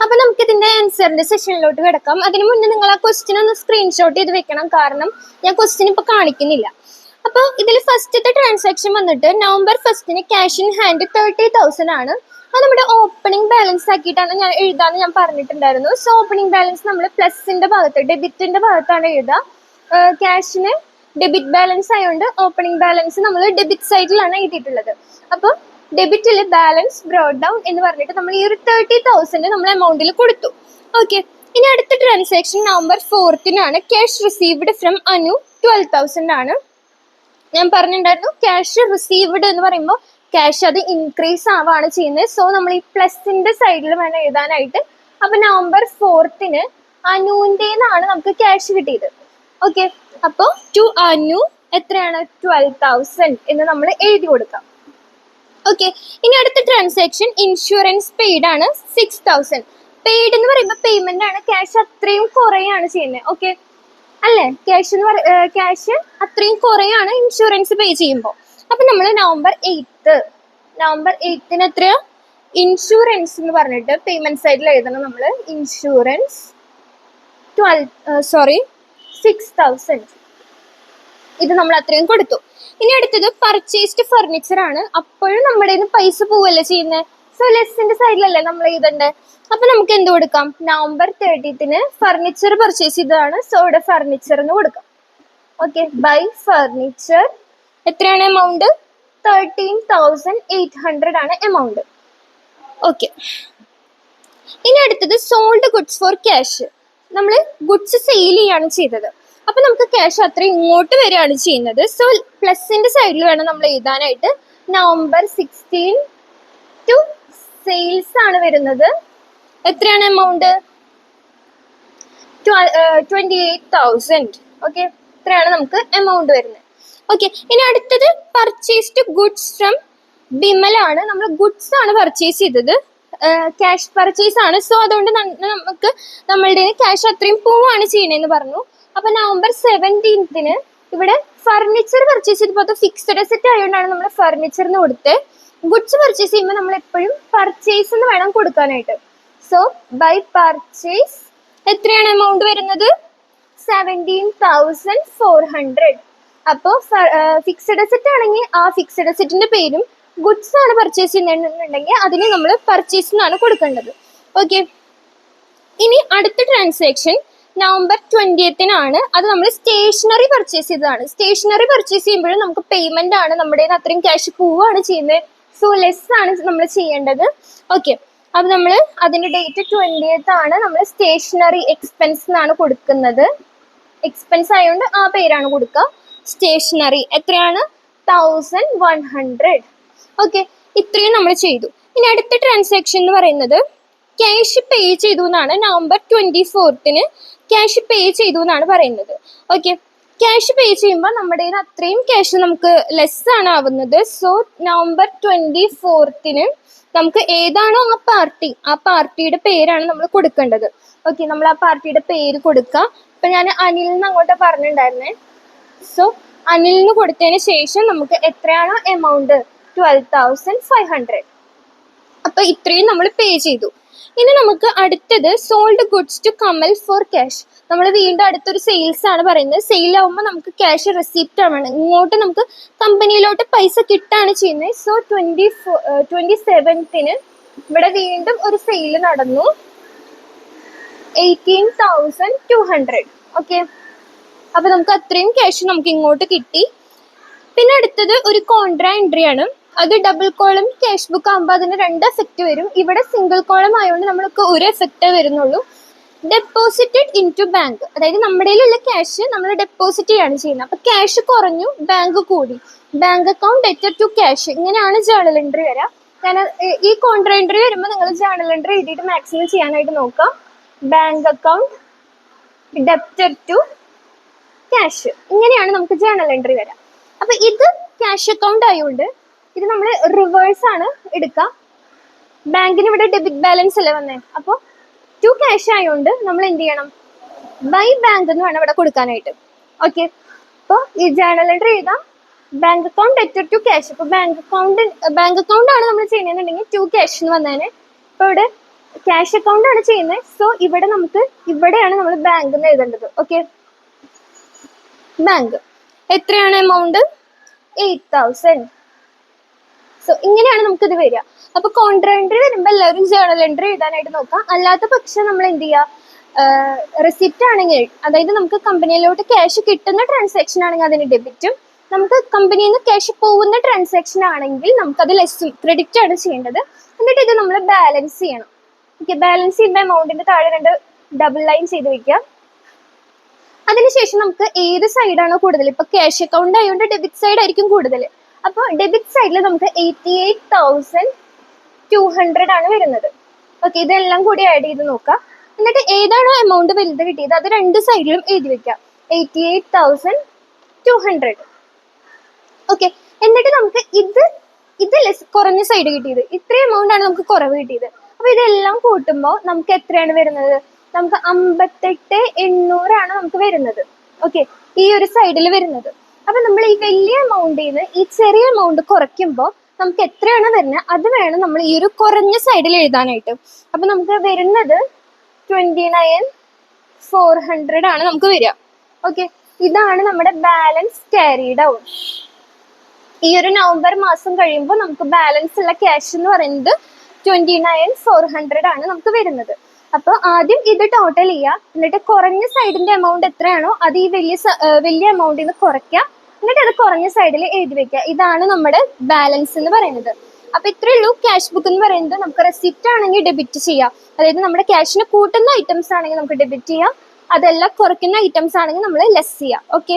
അപ്പൊ നമുക്ക് ഇതിന്റെ ആൻസറിന്റെ സെഷനിലോട്ട് കിടക്കാം. അതിന് മുന്നേ നിങ്ങൾ ആ ക്വസ്റ്റ്യൻ ഒന്ന് സ്ക്രീൻഷോട്ട് ചെയ്ത് വെക്കണം, കാരണം ഞാൻ ക്വസ്റ്റ്യൻ ഇപ്പൊ കാണിക്കുന്നില്ല. അപ്പൊ ഇതിൽ ഫസ്റ്റത്തെ ട്രാൻസാക്ഷൻ വന്നിട്ട് November 1 ക്യാഷ് ഇൻ ഹാൻഡ് 30,000 ആണ്. അത് നമ്മുടെ ഓപ്പണിംഗ് ബാലൻസ് ആക്കിയിട്ടാണ് ഞാൻ എഴുതാന്ന് ഞാൻ പറഞ്ഞിട്ടുണ്ടായിരുന്നു. സോ ഓപ്പണിംഗ് ബാലൻസ് നമ്മൾ പ്ലസിന്റെ ഭാഗത്ത്, ഡെബിറ്റിന്റെ ഭാഗത്താണ് എഴുതുക. ക്യാഷിന് ഡെബിറ്റ് ബാലൻസ് ആയതുകൊണ്ട് ഓപ്പണിംഗ് ബാലൻസ് നമ്മൾ ഡെബിറ്റ് സൈഡിലാണ് എഴുതിയിട്ടുള്ളത്. അപ്പോൾ ഡെബിറ്റിൽ ബാലൻസ് ബ്രോഡ് ഡൗൺ എന്ന് പറഞ്ഞിട്ട് നമ്മൾ ഈ ഒരു 30,000 നമ്മൾ എമൗണ്ടിൽ കൊടുത്തു. ഓക്കെ, ഇനി അടുത്ത transaction November 4 cash received from Anu 12,000 ആണ്. ഞാൻ പറഞ്ഞിട്ടുണ്ടായിരുന്നു ക്യാഷ് റിസീവ്ഡ് എന്ന് പറയുമ്പോൾ ക്യാഷ് അത് ഇൻക്രീസ് ആവാണ് ചെയ്യുന്നത്. സോ നമ്മൾ ഈ പ്ലസിന്റെ സൈഡിൽ വേണം എഴുതാനായിട്ട്. അപ്പൊ November 4 അനുവിൻ്റെന്നാണ് നമുക്ക് ക്യാഷ് കിട്ടിയത്. ഓക്കെ, അപ്പോൾ ടു അനു എത്രയാണ് 12,000 എന്ന് നമ്മൾ എഴുതി കൊടുക്കാം. ഓക്കെ, ഇനി അടുത്ത ട്രാൻസാക്ഷൻ ഇൻഷുറൻസ് പെയ്ഡ് ആണ് 6,000. പെയ്ഡ് എന്ന് പറയുമ്പോൾ പേയ്മെന്റ് ആണ്, ക്യാഷ് അത്രയും കുറയാണ് ചെയ്യുന്നത്. ഓക്കെ അല്ലേ, ക്യാഷ് അത്രയും കുറയാണ് ഇൻഷുറൻസ് പേ ചെയ്യുമ്പോൾ. അപ്പൊ നമ്മൾ November 8 എത്രയാ ഇൻഷുറൻസ് എന്ന് പറഞ്ഞിട്ട് പേയ്മെന്റ് സൈഡിൽ എഴുതണം. നമ്മൾ ഇൻഷുറൻസ് 6,000 ഇത് നമ്മൾ അത്രയും കൊടുത്ു. ഇനി അടുത്തത് പർച്ചേസ്ഡ് ഫർണിച്ചർ ആണ്. അപ്പോഴും നമ്മുടെ പൈസ പോവല്ലേ ചെയ്യുന്നത്. സോ ലെസ്സിന്റെ സൈഡിലല്ലേ നമ്മൾ എഴുതണ്ടേ. അപ്പൊ നമുക്ക് എന്ത് കൊടുക്കാം, November 30 ഫർണിച്ചർ പർച്ചേസ് ചെയ്തതാണ്. സോ ഇവിടെ ഫർണിച്ചർ എന്ന് കൊടുക്കാം. ഓക്കെ, ബൈ ഫർണിച്ചർ എത്രയാണ് എമൗണ്ട് 13,800 ആണ് എമൗണ്ട്. ഓക്കെ, ഇനി അടുത്തത് സോൾഡ് ഗുഡ്സ് ഫോർ ക്യാഷ്. നമ്മൾ ഗുഡ്സ് സെയിൽ ചെയ്യാണ് ചെയ്തത്. അപ്പൊ നമുക്ക് ക്യാഷ് അത്ര ഇങ്ങോട്ട് വരികയാണ് ചെയ്യുന്നത്. സോ പ്ലസിന്റെ സൈഡിൽ വേണം നമ്മൾ എഴുതാനായിട്ട്. November 16 ടു സെയിൽസ് ആണ് വരുന്നത്. എത്രയാണ് എമൗണ്ട് 28,000. ഓക്കെ, ഇത്രയാണ് നമുക്ക് എമൗണ്ട് വരുന്നത്. ഓക്കെ, ഇനി അടുത്തത് പർച്ചേസ്ഡ് ഗുഡ്സ് ഫ്രം ബിമൽ ആണ്. നമ്മൾ ഗുഡ്സ് ആണ് പർച്ചേസ് ചെയ്തത്, ക്യാഷ് പർച്ചേസ് ആണ്. സോ അതുകൊണ്ട് നമുക്ക് നമ്മളുടെ ക്യാഷ് അത്രയും പോവാണ് ചെയ്യണേന്ന് പറഞ്ഞു. അപ്പൊ November 17 ഇവിടെ ഫർണിച്ചർ പർച്ചേസ് ചെയ്തപ്പോൾ അത് ഫിക്സഡ് അസറ്റ് ആയതുകൊണ്ടാണ് നമ്മൾ ഫർണിച്ചറിന് കൊടുത്തത്. ഗുഡ്സ് പർച്ചേസ് ചെയ്യുമ്പോൾ നമ്മൾ എപ്പോഴും പർച്ചേസ് എന്ന് വേണം കൊടുക്കാനായിട്ട്. സോ ബൈ പർച്ചേസ് എത്രയാണ് എമൗണ്ട് വരുന്നത് 17,400. അപ്പോൾ ഫിക്സഡ് അസറ്റ് ആണെങ്കിൽ ആ ഫിക്സഡ് അസറ്റിന്റെ പേരും ഗുഡ്സ് ആണ് പർച്ചേസ് ചെയ്യുന്നുണ്ടെങ്കിൽ അതിന് നമ്മൾ പർച്ചേസ് എന്നാണ് കൊടുക്കേണ്ടത്. ഓക്കെ, ഇനി അടുത്ത ട്രാൻസാക്ഷൻ November 20 അത് നമ്മൾ സ്റ്റേഷനറി പർച്ചേസ് ചെയ്തതാണ്. സ്റ്റേഷനറി പർച്ചേസ് ചെയ്യുമ്പോഴും നമുക്ക് പേയ്മെന്റ് ആണ്, നമ്മുടെ അത്രയും ക്യാഷ് പോവുകയാണ് ചെയ്യുന്നത്. സോ ലെസ് ആണ് നമ്മൾ ചെയ്യേണ്ടത്. ഓക്കെ, അപ്പൊ നമ്മൾ അതിന്റെ ഡേറ്റ് 20 ആണ്. നമ്മൾ സ്റ്റേഷനറി എക്സ്പെൻസ് എന്നാണ് കൊടുക്കുന്നത്. എക്സ്പെൻസ് ആയതുകൊണ്ട് ആ പേരാണ് കൊടുക്കുക. സ്റ്റേഷനറി എത്രയാണ് 1,100. ഓക്കെ, ഇത്രയും നമ്മൾ ചെയ്തു. ഇനി അടുത്ത ട്രാൻസാക്ഷൻ എന്ന് പറയുന്നത് ക്യാഷ് പേ ചെയ്തു എന്നാണ്. November 24 ക്യാഷ് പേ ചെയ്തു എന്നാണ് പറയുന്നത്. ഓക്കെ, ക്യാഷ് പേ ചെയ്യുമ്പോൾ നമ്മുടെ അത്രയും ക്യാഷ് നമുക്ക് ലെസ് ആണ് ആവുന്നത്. സോ November 24 നമുക്ക് ഏതാണോ ആ പാർട്ടിയുടെ പേരാണ് നമ്മൾ കൊടുക്കേണ്ടത്. ഓക്കെ, നമ്മൾ ആ പാർട്ടിയുടെ പേര് കൊടുക്കുക. ഇപ്പൊ ഞാൻ അനിലിന് അങ്ങോട്ട് പറഞ്ഞിട്ടുണ്ടായിരുന്നേ. സോ അനിലിന് കൊടുത്തതിന് ശേഷം നമുക്ക് എത്രയാണോ എമൗണ്ട് 12,500. അപ്പൊ ഇത്രയും നമ്മൾ പേ ചെയ്തു. ഇനി നമുക്ക് അടുത്തത് sold goods to Kamal for cash. നമ്മൾ വീണ്ടും അടുത്തൊരു സെയിൽസ് ആണ് പറയുന്നത്. സെയിൽ ആവുമ്പോൾ നമുക്ക് ക്യാഷ് റെസിപ്റ്റ് ആണ്, ഇങ്ങോട്ട് നമുക്ക് കമ്പനിയിലോട്ട് പൈസ കിട്ടാണ് ചെയ്യുന്നത്. സോ 27 ഇവിടെ വീണ്ടും ഒരു സെയിൽ നടന്നു 18,200. ഓക്കെ, അപ്പൊ നമുക്ക് അത്രയും ക്യാഷ് നമുക്ക് ഇങ്ങോട്ട് കിട്ടി. പിന്നെ അടുത്തത് ഒരു കോൺട്രാ എൻട്രി ആണ്. അത് ഡബിൾ കോളം ക്യാഷ് ബുക്ക് ആകുമ്പോൾ അതിന് 2 എഫക്റ്റ് വരും. ഇവിടെ സിംഗിൾ കോളം ആയതുകൊണ്ട് നമ്മൾക്ക് ഒരു എഫക്റ്റേ വരുന്നുള്ളൂ. ഡെപ്പോസിറ്റഡ് ഇൻ ടു ബാങ്ക്, അതായത് നമ്മുടെ കയ്യിലുള്ള ക്യാഷ് നമ്മൾ ഡെപ്പോസിറ്റ് ചെയ്യാണ് ചെയ്യുന്നത്. അപ്പൊ ക്യാഷ് കുറഞ്ഞു, ബാങ്ക് കൂടി. Bank account debtor to cash, ഇങ്ങനെയാണ് ജേണൽ എൻട്രി വരാം. കാരണം ഈ കോൺട്രാ എൻട്രി വരുമ്പോൾ നിങ്ങൾ ജേണൽ എൻട്രി എഴുതിയിട്ട് മാക്സിമം ചെയ്യാനായിട്ട് നോക്കാം. Bank account debtor to cash, ഇങ്ങനെയാണ് നമുക്ക് ജേണൽ എൻട്രി വരാം. അപ്പൊ ഇത് ക്യാഷ് അക്കൗണ്ട് ആയതുകൊണ്ട് ഇത് നമ്മൾ റിവേഴ്സ് ആണ് എടുക്കുക. ബാങ്കിന് ഇവിടെ ഡെബിറ്റ് ബാലൻസ് അല്ലേ വന്നേ. അപ്പോൾ ടു ക്യാഷ് ആയതുകൊണ്ട് നമ്മൾ എന്ത് ചെയ്യണം, ബൈ ബാങ്ക് എന്ന് വേണം ഇവിടെ കൊടുക്കാനായിട്ട്. ഓക്കെ, അപ്പോൾ ഈ ജേണൽ എൻട്രി എഴുതാം bank account debtor to cash. അപ്പോൾ ബാങ്ക് അക്കൗണ്ട് ആണ് നമ്മൾ ചെയ്യുന്നതെന്നുണ്ടെങ്കിൽ ടു ക്യാഷ് എന്ന് വന്നതിന്. ഇപ്പോൾ ഇവിടെ ക്യാഷ് അക്കൗണ്ട് ആണ് ചെയ്യുന്നത്. സോ ഇവിടെ ഇവിടെയാണ് നമ്മൾ ബാങ്ക് എന്ന് എഴുതേണ്ടത്. ഓക്കെ, ബാങ്ക് എത്രയാണ് എമൗണ്ട്? 8,000. സോ ഇങ്ങനെയാണ് നമുക്കിത് വരിക. അപ്പൊ കോൺട്രാ എൻട്രി വരുമ്പോൾ എല്ലാവരും ജേണൽ എൻട്രി എഴുതാനായിട്ട് നോക്കാം. അല്ലാത്ത പക്ഷം നമ്മൾ എന്ത് ചെയ്യുക, റെസിപ്റ്റ് ആണെങ്കിൽ, അതായത് നമുക്ക് കമ്പനിയിലോട്ട് ക്യാഷ് കിട്ടുന്ന ട്രാൻസാക്ഷൻ ആണെങ്കിൽ അതിന് ഡെബിറ്റും, നമുക്ക് കമ്പനിയിൽ നിന്ന് ക്യാഷ് പോകുന്ന ട്രാൻസാക്ഷൻ ആണെങ്കിൽ നമുക്കത് ലെസ്സും, ക്രെഡിറ്റ് ആണ് ചെയ്യേണ്ടത്. എന്നിട്ട് ഇത് നമ്മൾ ബാലൻസ് ചെയ്യണം. ഓക്കെ, ബാലൻസ് ചെയ്യുമ്പോൾ എമൗണ്ടിന്റെ താഴെ 2 ഡബിൾ ലൈൻ ചെയ്ത് വെക്കുക. അതിനുശേഷം നമുക്ക് ഏത് സൈഡാണോ കൂടുതൽ, ഇപ്പൊ ക്യാഷ് അക്കൗണ്ട് ആയതുകൊണ്ട് ഡെബിറ്റ് സൈഡ് ആയിരിക്കും കൂടുതൽ. അപ്പോൾ ഡെബിറ്റ് സൈഡിൽ നമുക്ക് 88,200 ആണ് വരുന്നത്. ഓക്കെ, ഇതെല്ലാം കൂടി ആഡ് ചെയ്ത് നോക്കാം. എന്നിട്ട് ഏതാണോ എമൗണ്ട് വലുത് കിട്ടിയത് അത് 2 സൈഡിലും എഴുതി വെക്കാം, 88,200. ഓക്കെ, എന്നിട്ട് നമുക്ക് ഇത് കുറഞ്ഞ സൈഡ് കിട്ടിയത്, ഇത്രയും എമൗണ്ട് ആണ് നമുക്ക് കുറവ് കിട്ടിയത്. അപ്പൊ ഇതെല്ലാം കൂട്ടുമ്പോൾ നമുക്ക് എത്രയാണ് വരുന്നത്? നമുക്ക് 58,800 ആണ് നമുക്ക് വരുന്നത്. ഓക്കെ, ഈ ഒരു സൈഡിൽ വരുന്നത്. അപ്പൊ നമ്മൾ ഈ വലിയ എമൗണ്ടിൽ നിന്ന് ഈ ചെറിയ എമൗണ്ട് കുറയ്ക്കുമ്പോൾ നമുക്ക് എത്രയാണ് വരുന്നത് അത് വേണം നമ്മൾ ഈ ഒരു കുറഞ്ഞ സൈഡിൽ എഴുതാനായിട്ട്. അപ്പൊ നമുക്ക് വരുന്നത് 29,400 ആണ് നമുക്ക് വരിക. ഓക്കെ, ഇതാണ് നമ്മുടെ ബാലൻസ് ക്യാരി ഡൗൺ. ഈ ഒരു നവംബർ മാസം കഴിയുമ്പോൾ നമുക്ക് ബാലൻസ് ഉള്ള ക്യാഷ് എന്ന് പറയുന്നത് 29,400 ആണ് നമുക്ക് വരുന്നത്. അപ്പൊ ആദ്യം ഇത് ടോട്ടൽ ചെയ്യുക, എന്നിട്ട് കുറഞ്ഞ സൈഡിന്റെ എമൗണ്ട് എത്രയാണോ അത് ഈ വലിയ എമൗണ്ടിൽ നിന്ന് കുറയ്ക്കുക, എന്നിട്ട് അത് കുറഞ്ഞ സൈഡിൽ എഴുതി വെക്കുക. ഇതാണ് നമ്മുടെ ബാലൻസ് എന്ന് പറയുന്നത്. അപ്പൊ ഇത്രയേ ഉള്ളൂ. ക്യാഷ് ബുക്ക് എന്ന് പറയുന്നത് നമുക്ക് റെസിപ്റ്റ് ആണെങ്കിൽ ഡെബിറ്റ് ചെയ്യാം, അതായത് നമ്മുടെ ക്യാഷിന് കൂട്ടുന്ന ഐറ്റംസ് ആണെങ്കിൽ നമുക്ക് ഡെബിറ്റ് ചെയ്യാം, അതെല്ലാം കുറയ്ക്കുന്ന ഐറ്റംസ് ആണെങ്കിൽ നമ്മൾ ലെസ് ചെയ്യാം. ഓക്കെ.